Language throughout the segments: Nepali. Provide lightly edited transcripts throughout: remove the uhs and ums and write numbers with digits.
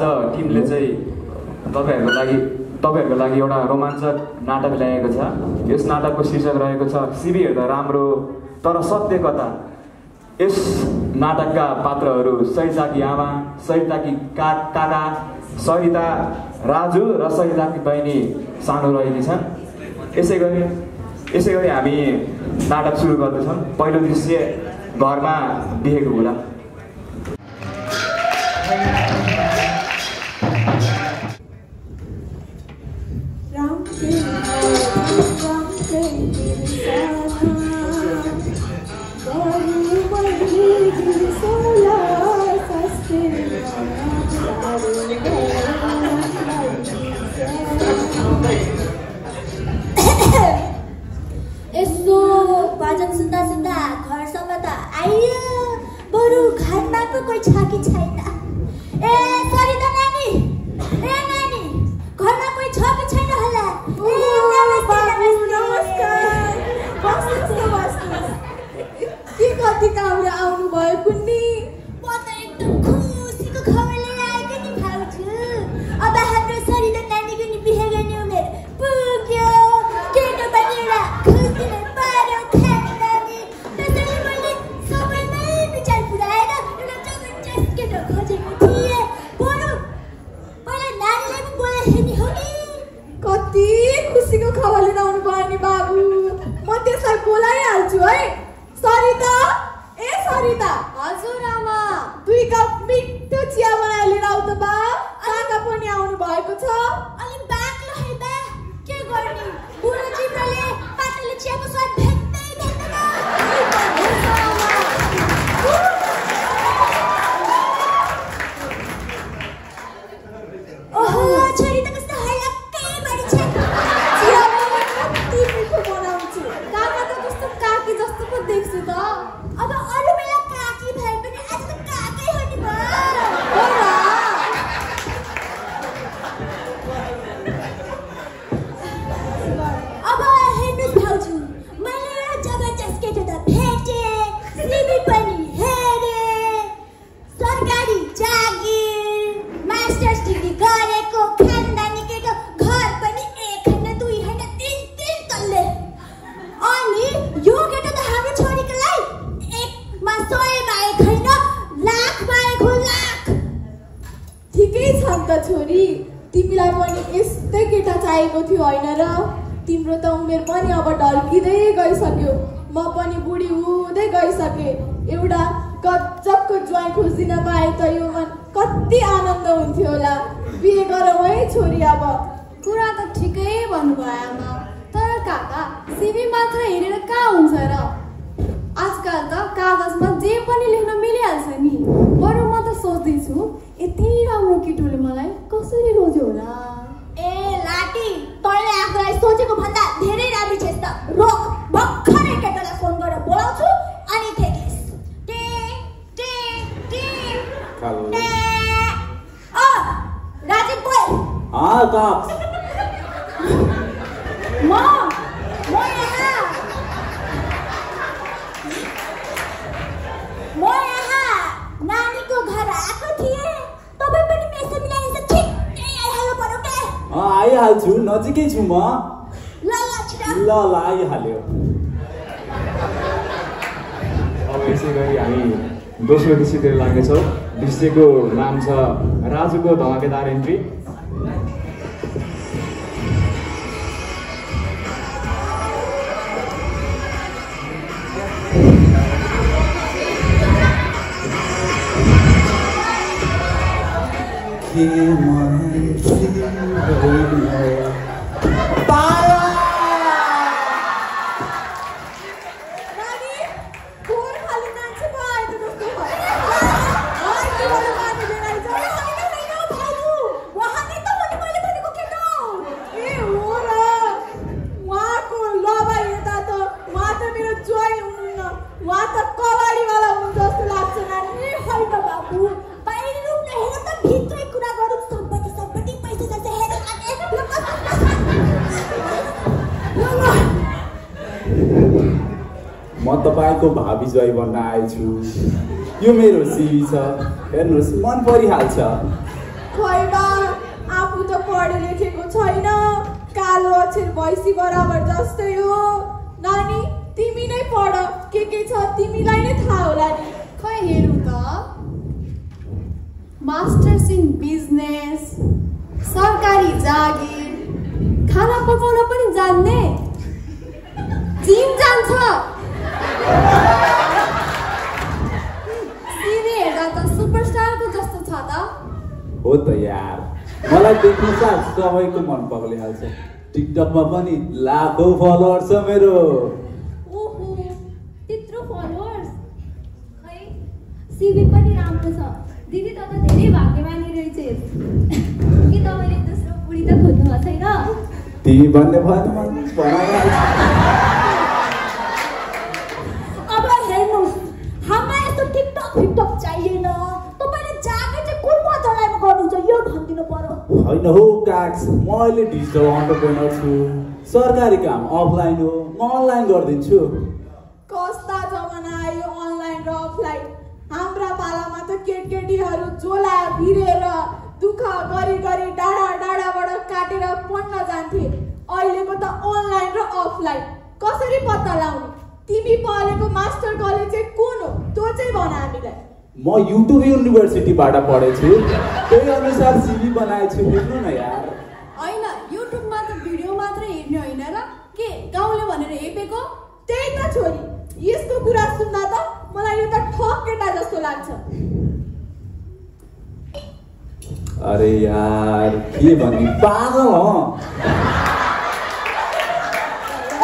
टिमले चाहिँ तपाईहरुको लागि एउटा रोमाञ्चक नाटक ल्याएको छ। यस नाटकको शीर्षक रहेको छ सिबी हेर्दा राम्रो तर सत्य कथा। यस नाटकका पात्रहरू सरिताकी आमा, सरिताकी काका, सरिता, राजु र सरिताकी बहिनी सानो रहेकी छन्। यसै गरी हामी नाटक सुरु गर्दैछौँ। पहिलो दृश्य घरमा देखेको कुरा। यसो भजन सुन्दा सुन्दा घरसम्म त आइयो, बरु घरमा पो कोही छ कि छैन। ए सरिता नानी, ए नानी, घरमा कोही छ कि छैन होला? नमस्कार। के कति कामले आउनु भयो कुन्नी? म त एकदम खुसीको खबर लिएर आएको नि भाउजू। अब हाम्रो सरिता नानीको नि बिहे गर्ने उमेर पुग्यो। केटो पनि एउटा खुसीले पारो खाने नानी। त्यसैले मैले सबैमै विचार पुऱ्याएर एउटा जबरजस्त केटो खोजेको थिएँ। बरु पहिला नानीलाई पनि बोलाएर हेर्ने हो कि? कति खुसीको खबर लिएर आउनु भयो नि बाबु। म त्यसलाई बोलाइहाल्छु है। सरिता, ए सरिता। हजुर आमा। 2 कप मिठो चिया बनाएर लिएर आऊ त बा। काका पनि आउनु भएको छ। अलि बाक्लो है बा, के गर्ने? बुढो चित्रले पातले चियाको स्वाद भेट्दै भेट्दैन। ओहो, छोरी त कस्तो हल्लक्कै बढी छ। चिया कति मिठो बनाउँछु। काका त कस्तो काकी जस्तो पो देख्छु त। अब अरू बेला काकी भए पनि आज त काकै हो नि बा। अब हेर्नुहोस् भाउजू, मैले एउटा जबरजस्त केटो त भेटेँ, सिबी पनि हेरेँ, सरकारी जागिर, मास्टर्स डिग्री गरेको, खानदानी केटो, घर पनि 1 हैन 2 हैन 3 तल्ले। अनि यो केटो त हाम्रो छोरीको लागि 1 मा 100 मा 1 हैन, लाख मा 1 हो लाख। ठिकै छ नि त छोरी। तिमीलाई पनि यस्तै केटा चाहिएको थियो होइन र? तिम्रो त उमेर पनि अब ढल्किँदै गइसक्यो। म पनि बुढी हुँदै गइसकेँ। एउटा गजबको ज्वाइँ खोजिन पाए त यो मन कति आनन्द हुन्थ्यो होला। बिहे गरौँ है छोरी अब। कुरा त ठिकै भन्नुभयो आमा, तर काका सिबी मात्र हेरेर कहाँ हुन्छ र? आजकल त कागजमा जे पनि लेख्न मिलिहाल्छ नि। बरु म त सोच्दैछु यति राम्रो केटोले मलाई कसरी रोज्यो होला। ए लाटी, तैँले आफूलाई सोचेको भन्दा धेरै राम्रो छेस् त। रोक, भर्खरै केटोलाई फोन गरेर बोलाउँछु अनि ठेकिस। राजीव बोल। हाँ का? म यहाँ नानीको घर आएको थिएँ। तपाईँ पनि मेसो मिलाएर छिट्टै आइहाल्नु पर्यो के? आइहाल्छु, नजिकै छु म। ल छिटो। ल आइहाल्यो। अब यसै गरी हामी दोस्रो दृश्यतिर लाग्नेछौँ। दृश्यको नाम छ राजुको धमाकेदार एन्ट्री। नानी, फोन खाली मान्छे पो आएको जस्तो भयो। वहाँले त मैले भनेको केटो। ए हो र। उहाँको लभा हेर्दा त उहाँ त मेरो ज्वाइँ हुनुहुन्न, उहाँ त कबाडीवाला हुनुहुन्छ जस्तो लाग्छ नानी। ए होइन बाबु, बाहिर रूप नहेर त भित्रै कुरा गरौँ। सम्पत्ति पैसा जस्तो हेर। म तपाईँको भावी ज्वाइँ बन्न आएछु। यो मेरो सिबी छ, हेर्नुहोस् मन परिहाल्छ। खोइ बा आफू त पढे लेखेको छैन कालो अक्षर भैँसी बराबर जस्तै हो नानी तिमी नै पढ के छ तिमीलाई नै थाहा होला नि खै हेरौँ त मास्टर्स इन बिजनेस सरकारी जागिर खाना पकाउन पनि जान्ने जिम जान्छ सिभी हेर्दा त सुपरस्टारको जस्तो छ त हो त यार मलाई देख्नु साथ सबैको मन पग्लिहाल्छ टिकटकमा पनि लाखौं फलोअर्स छ मेरो ओहो त्यत्रो फलोअर्स खै सिभी पनि राम्रो छ दिदी त धेरै भाग्यमानी रहेछस् के तपाईँले दोस्रो बुढी त खोज्नु भएको छैन तिमी भन्ने भएन अब हेर्नुहोस् हामीलाई यस्तो टिकटक चाहिएन तपाईँले जागिर चाहिँ कुन मजालाइमा गर्नुहुन्छ यो भनिदिनु पर्यो होइन हो काक्स म अहिले डिजिटल एन्टरप्रेनर छु सरकारी काम अफलाइन हो म अनलाइन गरिदिन्छु कस्ता जमाना आयो अनलाइन र अफलाइन हाम्रा पालामा त केटीहरू झोला भिरेर दुःख गरी गरी डाँडाबाट काटेर पढ्न जान्थे अहिलेको त अनलाइन र अफलाइन कसरी पत्ता लाउने तिमी पढेको मास्टर कलेज चाहिँ कुन हो त्यो चाहिँ भन हामीलाई म युट्युब युनिभर्सिटीबाट पढेछु त्यही अनुसार सिभी बनाएछु हेर्नु न यार होइन युट्युबमा त भिडियो मात्र हेर्ने होइन र के गाउँले भनेर हेपेको त्यही त छोरी यसको कुरा सुन्दा त मलाई यो त ठक केटा जस्तो लाग्छ अरे यार के भन्ने पागल हो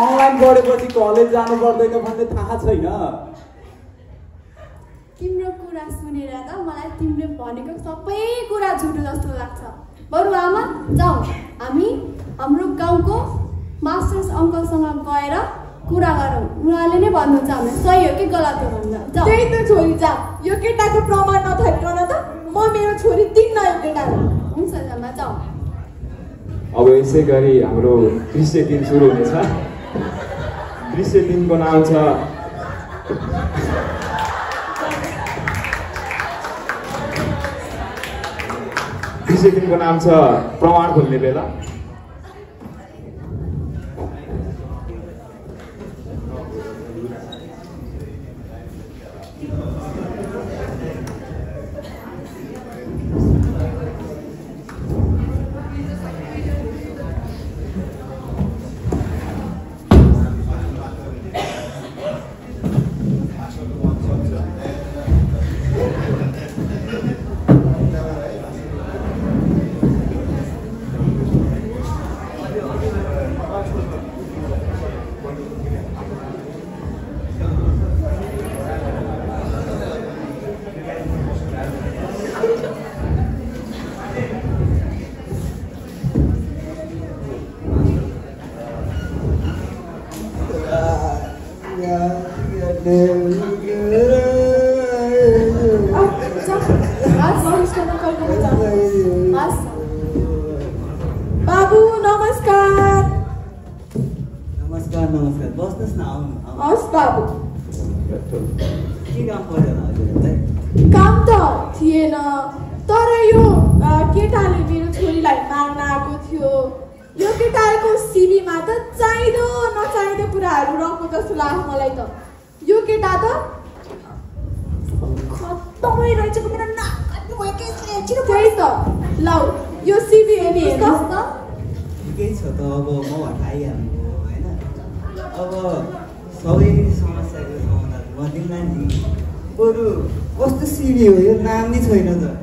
अनलाइन गरेपछि कलेज जानु पर्दैन भन्ने थाहा छैन तिम्रो कुरा सुनेर त मलाई तिमीले भनेको सबै कुरा झुटो जस्तो लाग्छ बरु आमा जाऊ हामी हाम्रो गाउँको मास्टर्स अङ्कलसँग गएर कुरा गरौँ उहाँले नै भन्नुहुन्छ हामीलाई सही हो कि गलत हो भनेर जाऊ त्यही त छोरी जा यो केटाको प्रमाण नथरिकन त म मेरो छोरी दिन्न यो केटा हुन्छ जामा जाऊ अब यसै गरी हाम्रो दृश्य 3 सुरु हुनेछ दृश्य 3 को नाम छ दृश्य 3 को नाम छ प्रमाण खोल्ने बेला बाबु नमस्कार नमस्कार नमस्कार बस्नुहोस् न आउनु हस् बाबु के काम पर्यो हजुरलाई काम त थिएन तर यो केटाले मेरो छोरीलाई माग्न आएको थियो यो केटाको सिभीमा त चाहिँदो नचाहिँदो कुराहरू रहेको जस्तो लाग्छ मलाई त यो केटा त खत्तमै रहेछ मेरो नाक काट्नु भयो केसले छिटो त्यही त लौ यो सिभी हेर्नुहोस् त ठिकै छ त अब म हटाइहाल्नु होइन अब सबै समस्याको समाधान म दिन्ला नि बरु कस्तो सिभी हो यो नाम नै छैन त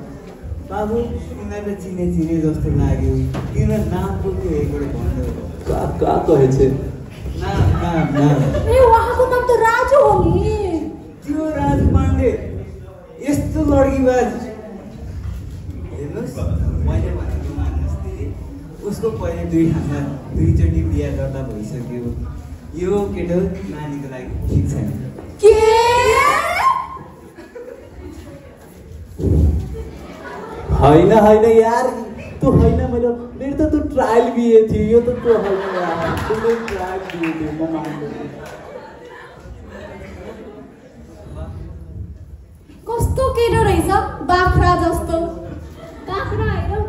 बाबु तिमीलाई त चिने जस्तो लाग्यो तिम्रो नाम बोल्यो एकबाट भन्नु का कहे नाम ए उहाँको नाम त राजु हो नि त्यो राजु पाण्डे यस्तो लड्कीबाज हेर्नुहोस् मैले भनेको मान्नुहोस् दिदी उसको पहिले दुईचोटि बिहा गर्दा भइसक्यो यो केटो नानीको लागि ठिक छैन के होइन यार तो होइन मेरो त त्यो ट्रायल बिहे थियो यो त त्यो होइन यार त्यो ट्रायल बिहे थियो म मान्दैन कस्तो केटो रहेछ बाख्रा जस्तो बाख्रा होइन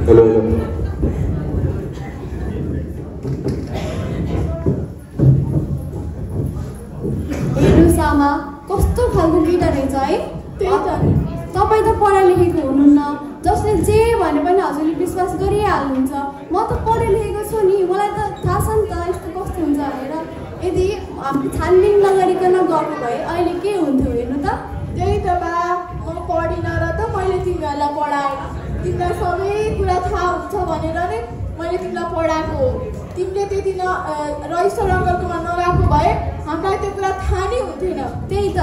हेलो हेर्नुहोस् आमा कस्तो खालको केटा रहेछ है। त्यही त तपाईँ त पढा लेखेको हुनुहुन्न, जसले जे भने पनि हजुरले विश्वास गरिहाल्नुहुन्छ। म त पढे लेखेको छु नि, मलाई त थाहा छ नि त यस्तो कस्तो हुन्छ भनेर। यदि छानबिन नगरिकन गएको भए अहिले के हुन्थ्यो हेर्नु त। त्यही त बा, म पढिनँ र त मैले तिमीहरूलाई पढाएँ। तिमीलाई सबै कुरा थाहा हुन्छ भनेर नै मैले तिमीलाई पढाएको। तिमीले त्यति रजिस्टर अङ्कलकोमा नगएको भए हामीलाई त्यो कुरा थाहा नै हुन्थेन। त्यही त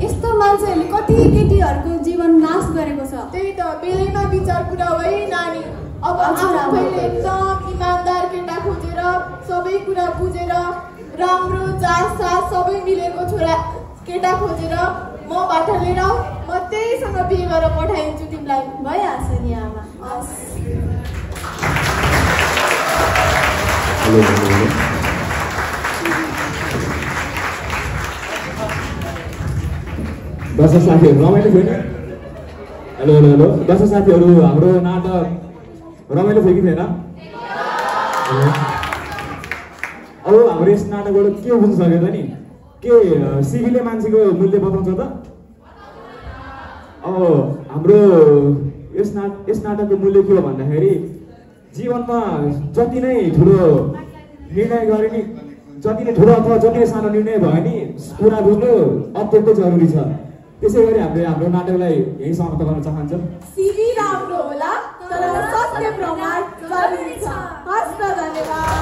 यस्तो मान्छेहरूले कति केटीहरूको जीवन नाश गरेको छ। त्यही त बेलैमा विचार कुरा है नानी। अब आफैले एकदम इमान्दार केटा खोजेर सबै कुरा बुझेर राम्रो जात साथ सबै मिलेको छोरा केटा खोजेर मबाट लिएर म त्यहीसँग बिहे गरेर पठाइदिन्छु तिमीलाई। भइहाल्छ नि आमा। हस् दर्शक साथीहरू रमाइलो थियो नि। हेलो हेलो हेलो दर्शक साथीहरू, हाम्रो नाटक रमाइलो थियो कि थिएन? अब हाम्रो यस नाटकबाट के बुझ्नु सक्यो त नि? के सिबीले मान्छेको मूल्य बताउँछ त? अब हाम्रो यस नाटकको मूल्य के हो भन्दाखेरि जीवनमा जति नै ठुलो निर्णय गरे नि, जति नै ठुलो अथवा जति नै सानो निर्णय भयो नि कुरा बुझ्नु अत्यन्तै जरुरी छ। त्यसै गरी हामीले हाम्रो नाटकलाई यही समाप्त गर्न चाहन्छौँ। सिबी राम्रो होला तर सत्य प्रमाण जरुरी छ। हस् त, धन्यवाद।